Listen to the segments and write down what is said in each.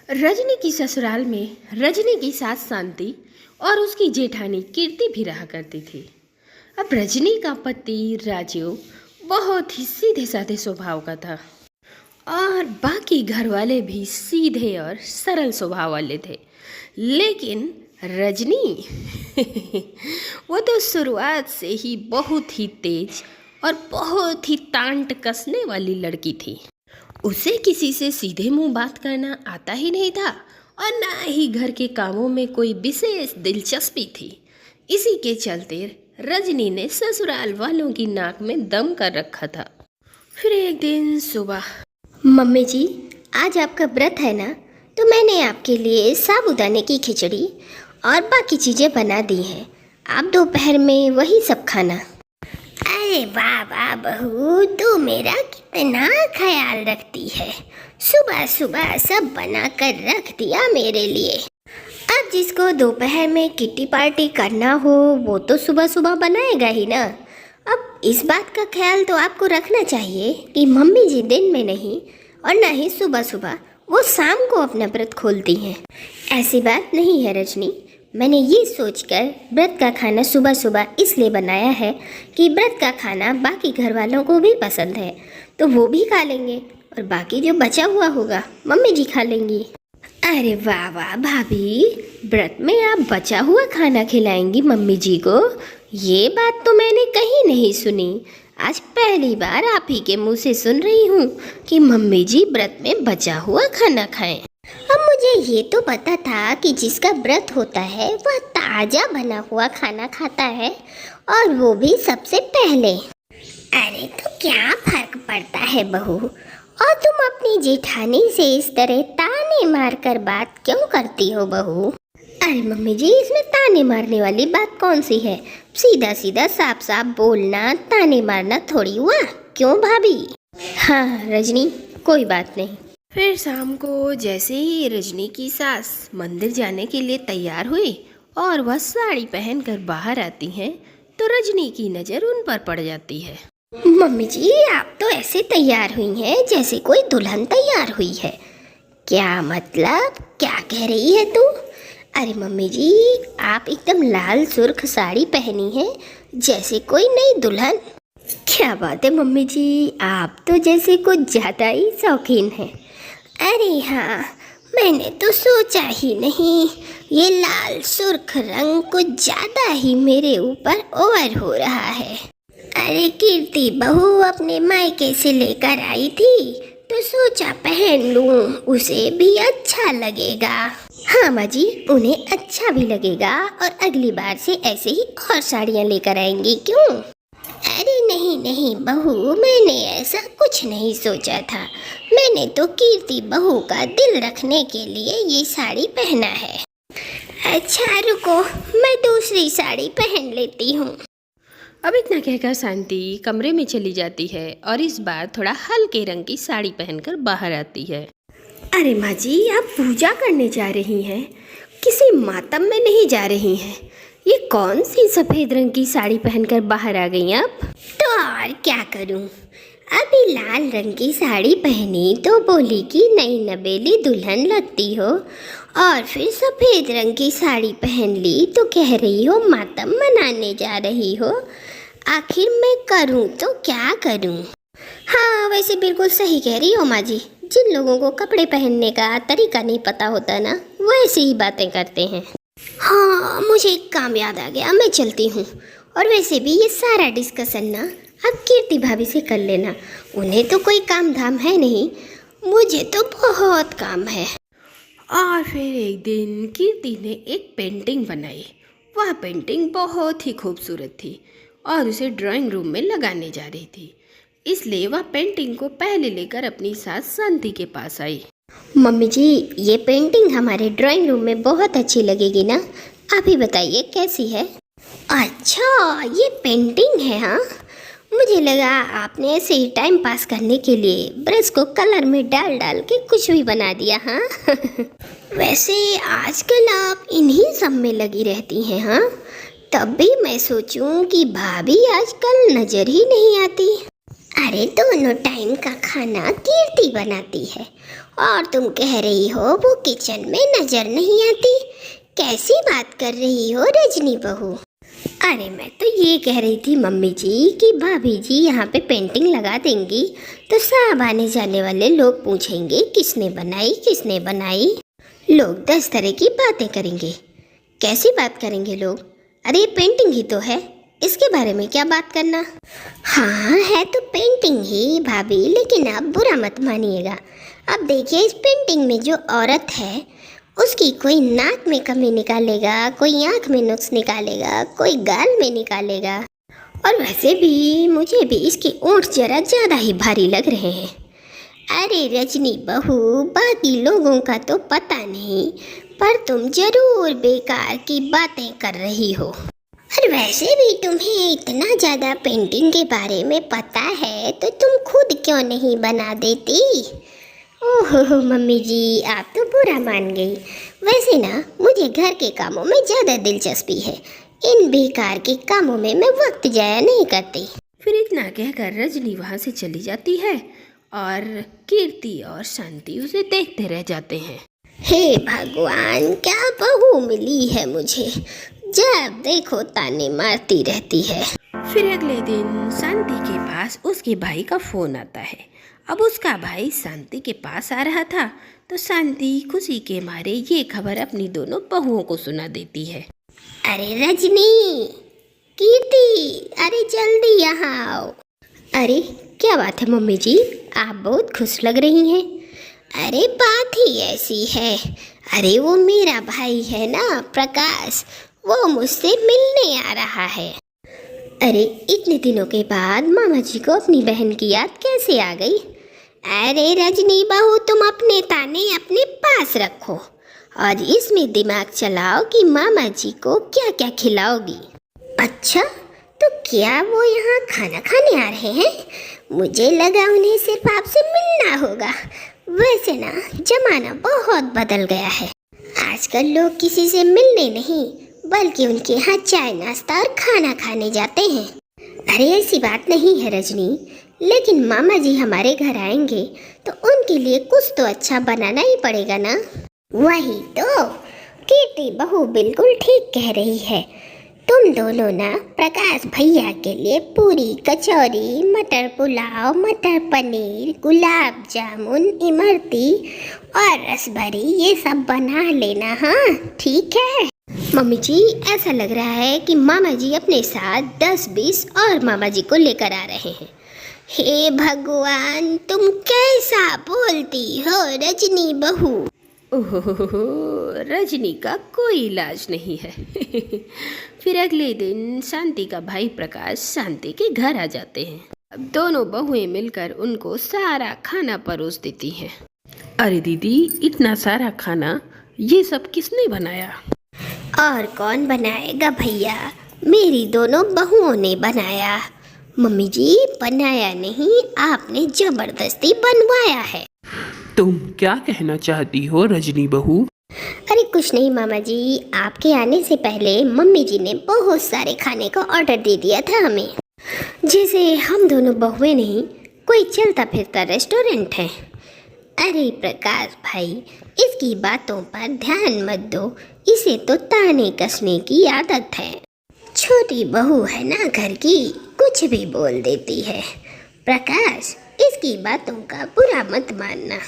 रजनी की ससुराल में रजनी की सास शांति और उसकी जेठानी कीर्ति भी रहा करती थी। अब रजनी का पति राजीव बहुत ही सीधे साधे स्वभाव का था और बाकी घर वाले भी सीधे और सरल स्वभाव वाले थे। लेकिन रजनी वो तो शुरुआत से ही बहुत ही तेज और बहुत ही टांट कसने वाली लड़की थी। उसे किसी से सीधे मुंह बात करना आता ही नहीं था और ना ही घर के कामों में कोई विशेष दिलचस्पी थी। इसी के चलते रजनी ने ससुराल वालों की नाक में दम कर रखा था। फिर एक दिन सुबह, मम्मी जी, आज आपका व्रत है ना, तो मैंने आपके लिए साबूदाने की खिचड़ी और बाकी चीज़ें बना दी हैं। आप दोपहर में वही सब खाना। अरे वाह वाह बहू, तू मेरा कितना ख्याल रखती है। सुबह सुबह सब बना कर रख दिया मेरे लिए। अब जिसको दोपहर में किट्टी पार्टी करना हो वो तो सुबह सुबह बनाएगा ही ना। अब इस बात का ख्याल तो आपको रखना चाहिए कि मम्मी जी दिन में नहीं और ना ही सुबह सुबह, वो शाम को अपना व्रत खोलती हैं। ऐसी बात नहीं है रजनी। मैंने ये सोचकर व्रत का खाना सुबह सुबह इसलिए बनाया है कि व्रत का खाना बाकी घर वालों को भी पसंद है, तो वो भी खा लेंगे और बाकी जो बचा हुआ होगा मम्मी जी खा लेंगी। अरे वाह वाह भाभी, व्रत में आप बचा हुआ खाना खिलाएंगी मम्मी जी को? ये बात तो मैंने कहीं नहीं सुनी। आज पहली बार आप ही के मुंह से सुन रही हूँ कि मम्मी जी व्रत में बचा हुआ खाना खाएं। अब मुझे ये तो पता था कि जिसका व्रत होता है वह ताजा बना हुआ खाना खाता है, और वो भी सबसे पहले। अरे तो क्या फर्क पड़ता है बहू, और तुम अपनी जेठानी से इस तरह ताने मार कर बात क्यों करती हो बहू? अरे मम्मी जी, इसमें ताने मारने वाली बात कौन सी है? सीधा सीधा साफ साफ बोलना ताने मारना थोड़ी हुआ। क्यों भाभी? हाँ रजनी, कोई बात नहीं। फिर शाम को जैसे ही रजनी की सास मंदिर जाने के लिए तैयार हुई और वह साड़ी पहनकर बाहर आती हैं, तो रजनी की नज़र उन पर पड़ जाती है। मम्मी जी, आप तो ऐसे तैयार हुई हैं जैसे कोई दुल्हन तैयार हुई है। क्या मतलब, क्या कह रही है तू? अरे मम्मी जी, आप एकदम लाल सुर्ख साड़ी पहनी है जैसे कोई नई दुल्हन। क्या बात है मम्मी जी, आप तो जैसे कुछ ज़्यादा ही शौकीन हैं। अरे हाँ, मैंने तो सोचा ही नहीं, ये लाल सुर्ख रंग कुछ ज़्यादा ही मेरे ऊपर ओवर हो रहा है। अरे कीर्ति बहू अपने मायके से लेकर आई थी तो सोचा पहन लूं, उसे भी अच्छा लगेगा। हाँ माँ जी, उन्हें अच्छा भी लगेगा और अगली बार से ऐसे ही और साड़ियाँ लेकर आएंगी। क्यों? अरे नहीं नहीं बहू, मैंने ऐसा कुछ नहीं सोचा था। मैंने तो कीर्ति बहू का दिल रखने के लिए ये साड़ी पहना है। अच्छा रुको, मैं दूसरी साड़ी पहन लेती हूँ। अब इतना कहकर शांति कमरे में चली जाती है और इस बार थोड़ा हल्के रंग की साड़ी पहनकर बाहर आती है। अरे माँ जी, आप पूजा करने जा रही हैं, किसी मातम में नहीं जा रही हैं। ये कौन सी सफ़ेद रंग की साड़ी पहनकर बाहर आ गई आप? तो और क्या करूं, अभी लाल रंग की साड़ी पहनी तो बोली कि नई नवेली दुल्हन लगती हो, और फिर सफ़ेद रंग की साड़ी पहन ली तो कह रही हो मातम मनाने जा रही हो। आखिर मैं करूं तो क्या करूं? हाँ वैसे बिल्कुल सही कह रही हो माँ जी। जिन लोगों को कपड़े पहनने का तरीका नहीं पता होता ना, वो ऐसी ही बातें करते हैं। हाँ, मुझे एक काम याद आ गया, मैं चलती हूँ। और वैसे भी ये सारा डिस्कशन ना आप कीर्ति भाभी से कर लेना। उन्हें तो कोई काम धाम है नहीं, मुझे तो बहुत काम है। और फिर एक दिन कीर्ति ने एक पेंटिंग बनाई। वह पेंटिंग बहुत ही खूबसूरत थी और उसे ड्राइंग रूम में लगाने जा रही थी, इसलिए वह पेंटिंग को पहले लेकर अपनी सास शांति के पास आई। मम्मी जी, ये पेंटिंग हमारे ड्राइंग रूम में बहुत अच्छी लगेगी ना? आप ही बताइए कैसी है? अच्छा, ये पेंटिंग है? हाँ, मुझे लगा आपने ऐसे ही टाइम पास करने के लिए ब्रश को कलर में डाल डाल के कुछ भी बना दिया। हाँ वैसे आजकल आप इन्हीं सब में लगी रहती हैं। हाँ, तब भी मैं सोचूं कि भाभी आजकल नज़र ही नहीं आती। अरे दोनों टाइम का खाना कीर्ति बनाती है और तुम कह रही हो वो किचन में नजर नहीं आती। कैसी बात कर रही हो रजनी बहू? अरे मैं तो ये कह रही थी मम्मी जी कि भाभी जी यहाँ पे पेंटिंग लगा देंगी तो सब आने जाने वाले लोग पूछेंगे किसने बनाई किसने बनाई। लोग 10 तरह की बातें करेंगे। कैसी बात करेंगे लोग? अरे ये पेंटिंग ही तो है, इसके बारे में क्या बात करना। हाँ है तो पेंटिंग ही भाभी, लेकिन आप बुरा मत मानिएगा। अब देखिए इस पेंटिंग में जो औरत है उसकी कोई नाक में कमी निकालेगा, कोई आँख में नुक्स निकालेगा, कोई गाल में निकालेगा। और वैसे भी मुझे भी इसके ओंठ जरा ज़्यादा ही भारी लग रहे हैं। अरे रजनी बहू, बाकी लोगों का तो पता नहीं, पर तुम जरूर बेकार की बातें कर रही हो। और वैसे भी तुम्हें इतना ज़्यादा पेंटिंग के बारे में पता है तो तुम खुद क्यों नहीं बना देती? ओहो मम्मी जी, आप तो बुरा मान गई। वैसे ना मुझे घर के कामों में ज़्यादा दिलचस्पी है, इन बेकार के कामों में मैं वक्त जाया नहीं करती। फिर इतना कहकर रजनी वहाँ से चली जाती है और कीर्ति और शांति उसे देखते रह जाते हैं। हे भगवान, क्या बहू मिली है मुझे, जब देखो ताने मारती रहती है। फिर अगले दिन शांति के पास उसके भाई का फोन आता है। अब उसका भाई शांति के पास आ रहा था तो शांति खुशी के मारे ये खबर अपनी दोनों बहुओं को सुना देती है। अरे रजनी, कीर्ति, अरे जल्दी यहाँ आओ। अरे क्या बात है मम्मी जी, आप बहुत खुश लग रही हैं। अरे बात ही ऐसी है। अरे वो मेरा भाई है ना प्रकाश, वो मुझसे मिलने आ रहा है। अरे इतने दिनों के बाद मामा जी को अपनी बहन की याद कैसे आ गई? अरे रजनी बहू, तुम अपने ताने अपने पास रखो और इसमें दिमाग चलाओ कि मामा जी को क्या क्या खिलाओगी। अच्छा, तो क्या वो यहाँ खाना खाने आ रहे हैं? मुझे लगा उन्हें सिर्फ आपसे मिलना होगा। वैसे ना जमाना बहुत बदल गया है, आजकल लोग किसी से मिलने नहीं बल्कि उनके यहाँ चाय नाश्ता और खाना खाने जाते हैं। अरे ऐसी बात नहीं है रजनी, लेकिन मामा जी हमारे घर आएंगे तो उनके लिए कुछ तो अच्छा बनाना ही पड़ेगा ना। वही तो, कीर्ति बहू बिल्कुल ठीक कह रही है। तुम दोनों ना प्रकाश भैया के लिए पूरी, कचौरी, मटर पुलाव, मटर पनीर, गुलाब जामुन, इमरती और रसभरी ये सब बना लेना। हाँ ठीक है मम्मी जी, ऐसा लग रहा है कि मामा जी अपने साथ 10-20 और मामा जी को लेकर आ रहे हैं। हे भगवान, तुम कैसा बोलती हो रजनी बहू? ओहो, रजनी का कोई इलाज नहीं है। फिर अगले दिन शांति का भाई प्रकाश शांति के घर आ जाते हैं। अब दोनों बहुएं मिलकर उनको सारा खाना परोस देती हैं। अरे दीदी, इतना सारा खाना ये सब किसने बनाया? और कौन बनाएगा भैया, मेरी दोनों बहुओं ने बनाया। मम्मी जी, बनाया नहीं, आपने जबरदस्ती बनवाया है। तुम क्या कहना चाहती हो रजनी बहू? अरे कुछ नहीं मामा जी, आपके आने से पहले मम्मी जी ने बहुत सारे खाने का ऑर्डर दे दिया था हमें। जैसे हम दोनों बहुएं नहीं, कोई चलता फिरता रेस्टोरेंट है। अरे प्रकाश भाई, इसकी बातों पर ध्यान मत दो, इसे तो ताने कसने की आदत है। छोटी बहू है ना घर की, कुछ भी बोल देती है। प्रकाश, इसकी बातों का बुरा मत मानना।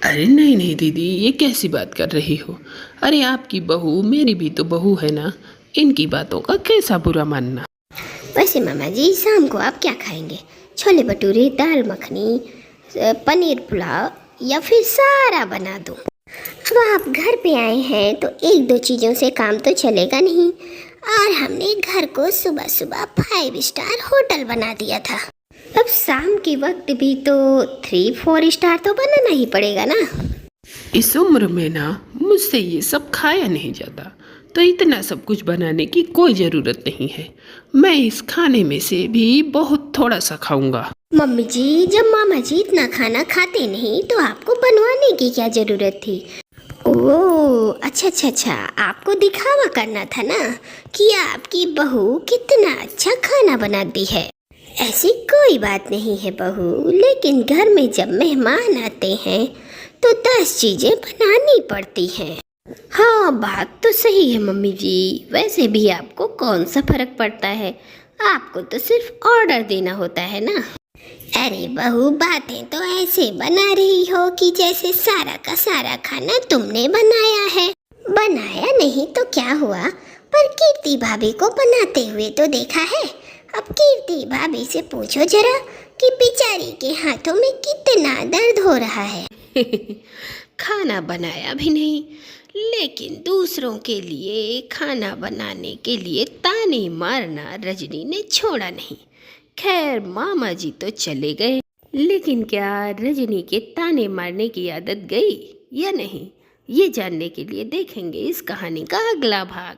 अरे नहीं नहीं दीदी, ये कैसी बात कर रही हो? अरे आपकी बहू मेरी भी तो बहू है ना, इनकी बातों का कैसा बुरा मानना। वैसे मामा जी, शाम को आप क्या खाएंगे? छोले भटूरे, दाल मखनी, पनीर पुलाव या फिर सारा बना दूं? अब आप घर पे आए हैं तो 1-2 चीज़ों से काम तो चलेगा नहीं, और हमने घर को सुबह सुबह 5 स्टार होटल बना दिया था। अब शाम के वक्त भी तो 3-4 स्टार तो बनाना ही पड़ेगा ना। इस उम्र में ना मुझसे ये सब खाया नहीं जाता, तो इतना सब कुछ बनाने की कोई ज़रूरत नहीं है। मैं इस खाने में से भी बहुत थोड़ा सा खाऊंगा। मम्मी जी, जब मामा जी इतना खाना खाते नहीं तो आपको बनवाने की क्या ज़रूरत थी? ओह अच्छा, आपको दिखावा करना था ना कि आपकी बहू कितना अच्छा खाना बनाती है। ऐसी कोई बात नहीं है बहू, लेकिन घर में जब मेहमान आते हैं तो 10 चीजें बनानी पड़ती हैं। हाँ, बात तो सही है मम्मी जी। वैसे भी आपको कौन सा फर्क पड़ता है, आपको तो सिर्फ ऑर्डर देना होता है ना। अरे बहू, बातें तो ऐसे बना रही हो कि जैसे सारा का सारा खाना तुमने बनाया है। बनाया नहीं तो क्या हुआ, पर कीर्ति भाभी को बनाते हुए तो देखा है। अब कीर्ति भाभी से पूछो जरा कि बेचारी के हाथों में कितना दर्द हो रहा है। खाना बनाया भी नहीं, लेकिन दूसरों के लिए खाना बनाने के लिए ताने मारना रजनी ने छोड़ा नहीं। खैर, मामा जी तो चले गए, लेकिन क्या रजनी के ताने मारने की आदत गई या नहीं, ये जानने के लिए देखेंगे इस कहानी का अगला भाग।